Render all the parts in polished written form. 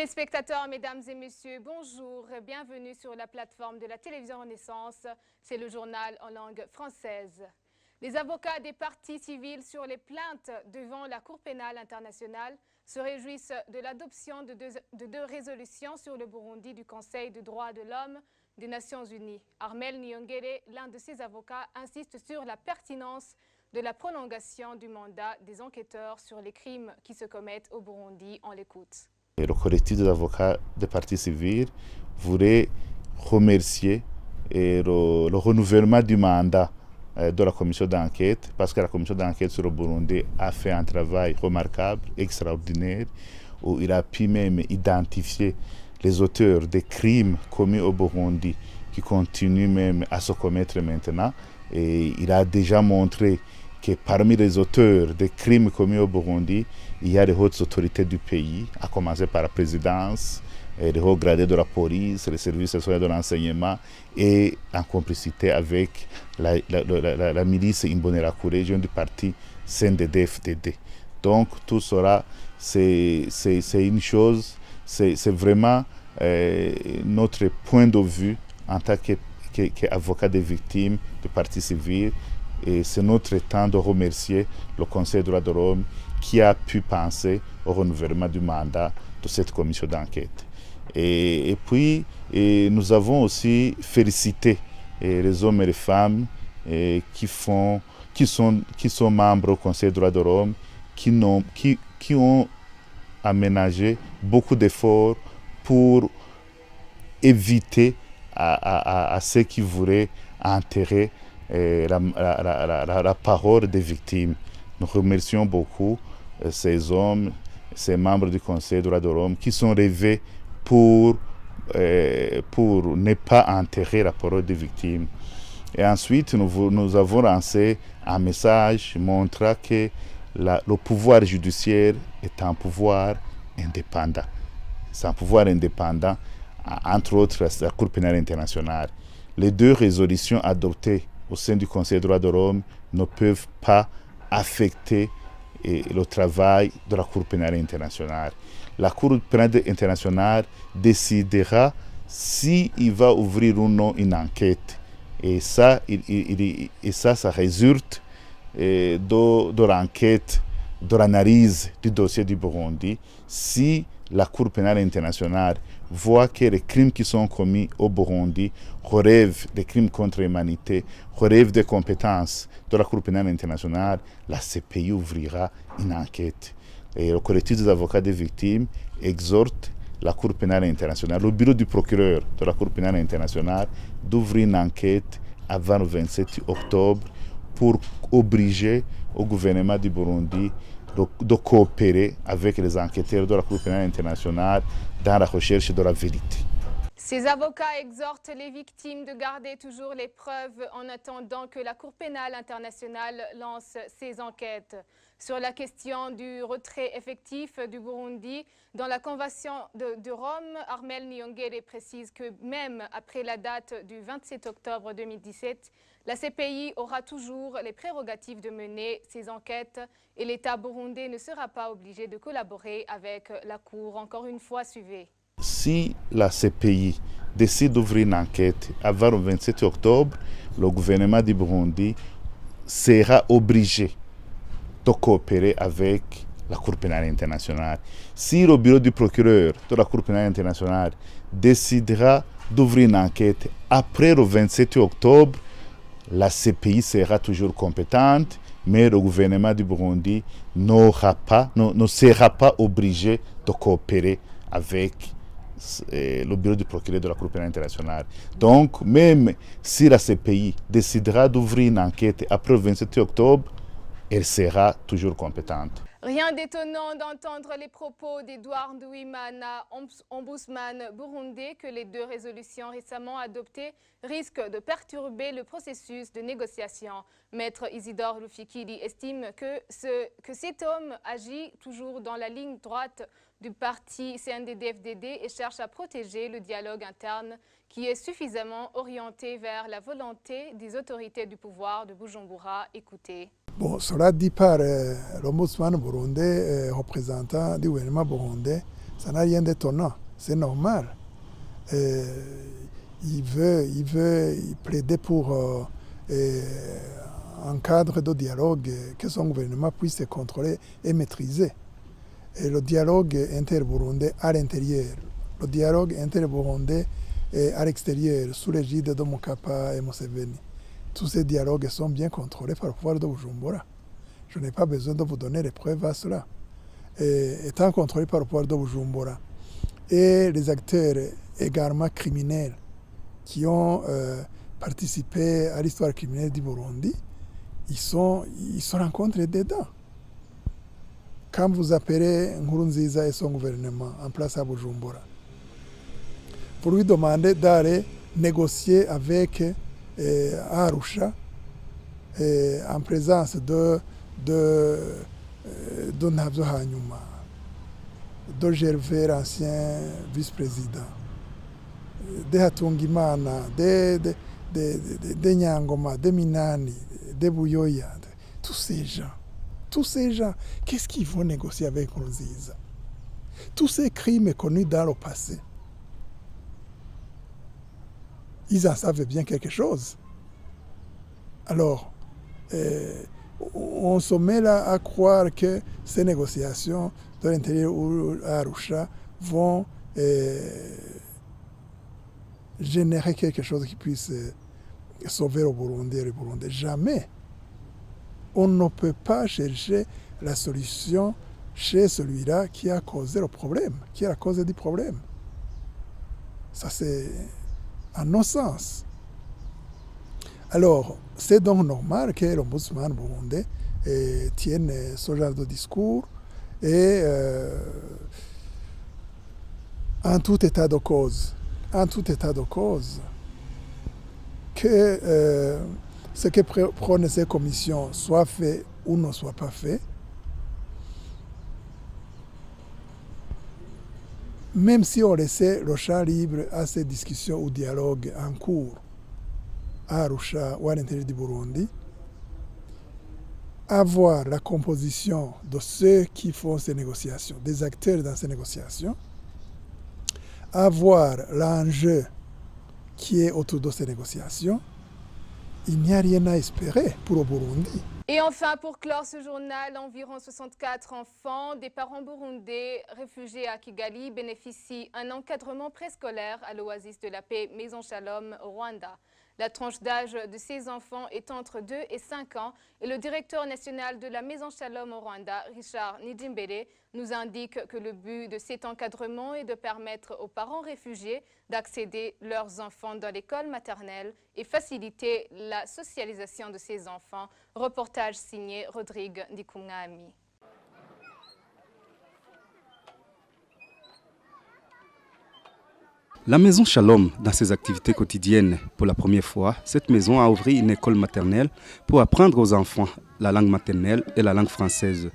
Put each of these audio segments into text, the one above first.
Téléspectateurs, mesdames et messieurs, bonjour, bienvenue sur la plateforme de la télévision Renaissance. C'est le journal en langue française. Les avocats des partis civils sur les plaintes devant la Cour pénale internationale se réjouissent de l'adoption de deux résolutions sur le Burundi du Conseil des droits de l'homme des Nations Unies. Armel Niyongere, l'un de ces avocats, insiste sur la pertinence de la prolongation du mandat des enquêteurs sur les crimes qui se commettent au Burundi. On l'écoute. Le collectif des avocats des partis civils voudrait remercier le renouvellement du mandat de la commission d'enquête, parce que la commission d'enquête sur le Burundi a fait un travail remarquable, extraordinaire, où il a pu même identifier les auteurs des crimes commis au Burundi qui continuent même à se commettre maintenant. Et il a déjà montré que parmi les auteurs des crimes commis au Burundi, il y a les hautes autorités du pays, à commencer par la présidence, les hauts gradés de la police, les services de l'enseignement, et en complicité avec la milice Imbonerakure, du parti CNDD-FDD. Donc tout cela, c'est une chose, c'est vraiment notre point de vue en tant qu'avocat des victimes du parti civil. Et c'est notre temps de remercier le Conseil des droits de l'homme qui a pu penser au renouvellement du mandat de cette commission d'enquête. Et puis, nous avons aussi félicité les hommes et les femmes qui sont membres au Conseil des droits de l'homme, qui ont aménagé beaucoup d'efforts pour éviter à ceux qui voulaient enterrer la parole des victimes. Nous remercions beaucoup ces hommes, ces membres du Conseil des droits de l'homme qui sont rêvés pour ne pas enterrer la parole des victimes. Et ensuite, nous avons lancé un message montrant que le pouvoir judiciaire est un pouvoir indépendant. C'est un pouvoir indépendant, entre autres la Cour pénale internationale. Les deux résolutions adoptées au sein du Conseil des droits de l'homme ne peuvent pas affecter le travail de la Cour pénale internationale. La Cour pénale internationale décidera s'il va ouvrir ou non une enquête. Et ça, ça résulte de l'enquête, de l'analyse du dossier du Burundi. Si la Cour pénale internationale voit que les crimes qui sont commis au Burundi relèvent des crimes contre l'humanité, relèvent des compétences de la Cour pénale internationale, la CPI ouvrira une enquête. Et le collectif des avocats des victimes exhorte la Cour pénale internationale, le bureau du procureur de la Cour pénale internationale, d'ouvrir une enquête avant le 27 octobre pour obliger au gouvernement du Burundi de coopérer avec les enquêteurs de la Cour pénale internationale dans la recherche de la vérité. Ces avocats exhortent les victimes de garder toujours les preuves en attendant que la Cour pénale internationale lance ses enquêtes. Sur la question du retrait effectif du Burundi dans la Convention de Rome, Armel Niyongere précise que même après la date du 27 octobre 2017, la CPI aura toujours les prérogatives de mener ses enquêtes et l'État burundais ne sera pas obligé de collaborer avec la Cour. Encore une fois, suivez. Si la CPI décide d'ouvrir une enquête avant le 27 octobre, le gouvernement du Burundi sera obligé de coopérer avec la Cour pénale internationale. Si le bureau du procureur de la Cour pénale internationale décidera d'ouvrir une enquête après le 27 octobre, la CPI sera toujours compétente, mais le gouvernement du Burundi ne sera pas obligé de coopérer avec le bureau du procureur de la Cour pénale internationale. Donc, même si la CPI décidera d'ouvrir une enquête après le 27 octobre, elle sera toujours compétente. Rien d'étonnant d'entendre les propos d'Edouard Nduwimana, ombudsman burundais, que les deux résolutions récemment adoptées risquent de perturber le processus de négociation. Maître Isidore Lufikili estime que cet homme agit toujours dans la ligne droite du parti CNDD-FDD et cherche à protéger le dialogue interne qui est suffisamment orienté vers la volonté des autorités du pouvoir de Bujumbura. Écoutez. Bon, cela dit par l'ombudsman burundais, représentant du gouvernement burundais, Ça n'a rien d'étonnant, c'est normal. Il veut plaider pour un cadre de dialogue que son gouvernement puisse contrôler et maîtriser. Et le dialogue inter-burundais à l'intérieur, le dialogue inter-burundais à l'extérieur, sous l'égide de Mokapa et Museveni. Tous ces dialogues sont bien contrôlés par le pouvoir de Bujumbura. Je n'ai pas besoin de vous donner les preuves à cela. Étant contrôlés par le pouvoir de Bujumbura et les acteurs également criminels qui ont participé à l'histoire criminelle du Burundi, ils sont rencontrés dedans. Quand vous appelez Nkurunziza et son gouvernement en place à Bujumbura, pour lui demander d'aller négocier avec Arusha en présence de Nabyo Hanyuma, de Gervais, l'ancien vice-président, de Hatungimana, de Nyangoma, de Minani, de Buyoya, tous ces gens, qu'est-ce qu'ils vont négocier avec Nkurunziza? Tous ces crimes connus dans le passé, ils en savent bien quelque chose. Alors, on se met là à croire que ces négociations de l'intérieur ou à Arusha vont générer quelque chose qui puisse sauver le Burundi et le Burundi. Jamais. On ne peut pas chercher la solution chez celui-là qui a causé le problème, qui est la cause du problème. Ça, c'est un non-sens. Alors, c'est donc normal que l'ombudsman burundais tienne ce genre de discours et en tout état de cause, que ce que prônent ces commissions soit fait ou ne soit pas fait, même si on laissait le champ libre à ces discussions ou dialogues en cours à Arusha ou à l'intérieur du Burundi, avoir la composition de ceux qui font ces négociations, des acteurs dans ces négociations, avoir l'enjeu qui est autour de ces négociations, il n'y a rien à espérer pour le Burundi. Et enfin, pour clore ce journal, environ 64 enfants des parents burundais réfugiés à Kigali bénéficient d'un encadrement préscolaire à l'Oasis de la Paix Maison Shalom au Rwanda. La tranche d'âge de ces enfants est entre 2 et 5 ans et le directeur national de la Maison Shalom au Rwanda, Richard Nijimbere, nous indique que le but de cet encadrement est de permettre aux parents réfugiés d'accéder leurs enfants dans l'école maternelle et faciliter la socialisation de ces enfants. Reportage signé Rodrigue Ndikumwami. La Maison Shalom, dans ses activités quotidiennes, pour la première fois, cette maison a ouvert une école maternelle pour apprendre aux enfants la langue maternelle et la langue française.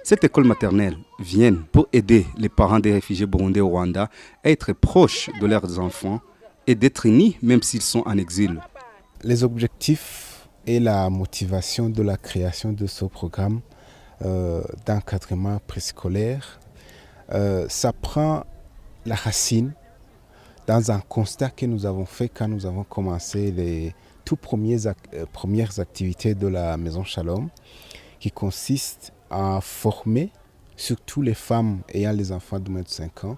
Cette école maternelle vient pour aider les parents des réfugiés burundais au Rwanda à être proches de leurs enfants et d'être unis même s'ils sont en exil. Les objectifs et la motivation de la création de ce programme d'encadrement préscolaire, ça prend la racine dans un constat que nous avons fait quand nous avons commencé les toutes premières activités de la Maison Shalom, qui consiste à former surtout les femmes ayant les enfants de moins de 5 ans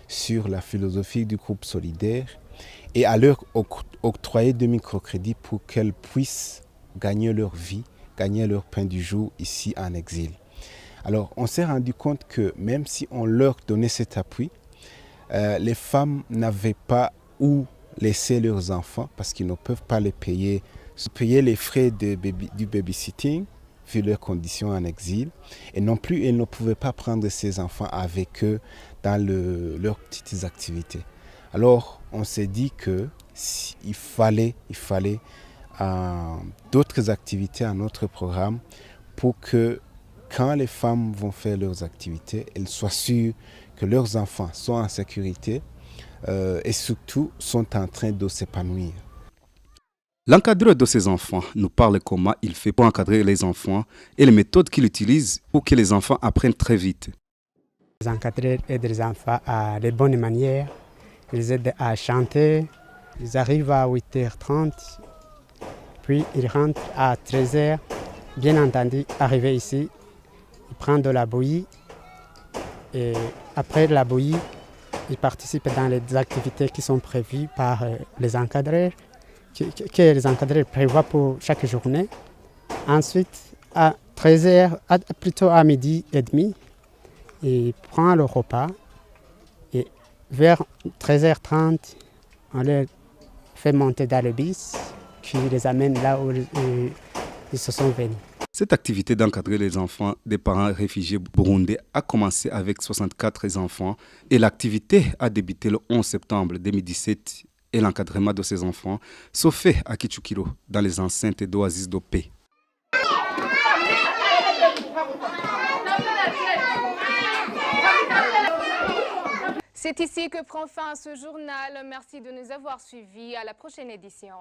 sur la philosophie du groupe solidaire et à leur octroyer des microcrédits pour qu'elles puissent gagner leur vie, gagner leur pain du jour ici en exil. Alors on s'est rendu compte que même si on leur donnait cet appui, les femmes n'avaient pas où laisser leurs enfants parce qu'ils ne peuvent pas les payer les frais du babysitting vu leurs conditions en exil, et non plus elles ne pouvaient pas prendre ces enfants avec eux dans leurs petites activités. Alors on s'est dit qu'il fallait d'autres activités à notre programme pour que quand les femmes vont faire leurs activités, elles soient sûres que leurs enfants sont en sécurité et surtout sont en train de s'épanouir. L'encadreur de ces enfants nous parle comment il fait pour encadrer les enfants et les méthodes qu'il utilise pour que les enfants apprennent très vite. Les encadreurs aident les enfants à les bonnes manières, ils les aident à chanter, ils arrivent à 8h30, puis ils rentrent à 13h. Bien entendu, arrivé ici, ils prennent de la bouillie et après la bouillie, ils participent dans les activités qui sont prévues par les encadreurs, que les encadreurs prévoient pour chaque journée. Ensuite, à 13h, plutôt à midi et demi, ils prennent le repas et vers 13h30, on les fait monter dans le bus qui les amène là où ils se sont venus. Cette activité d'encadrer les enfants des parents réfugiés burundais a commencé avec 64 enfants et l'activité a débuté le 11 septembre 2017 et l'encadrement de ces enfants se fait à Kichukiro dans les enceintes d'Oasis de paix. C'est ici que prend fin ce journal. Merci de nous avoir suivis. À la prochaine édition.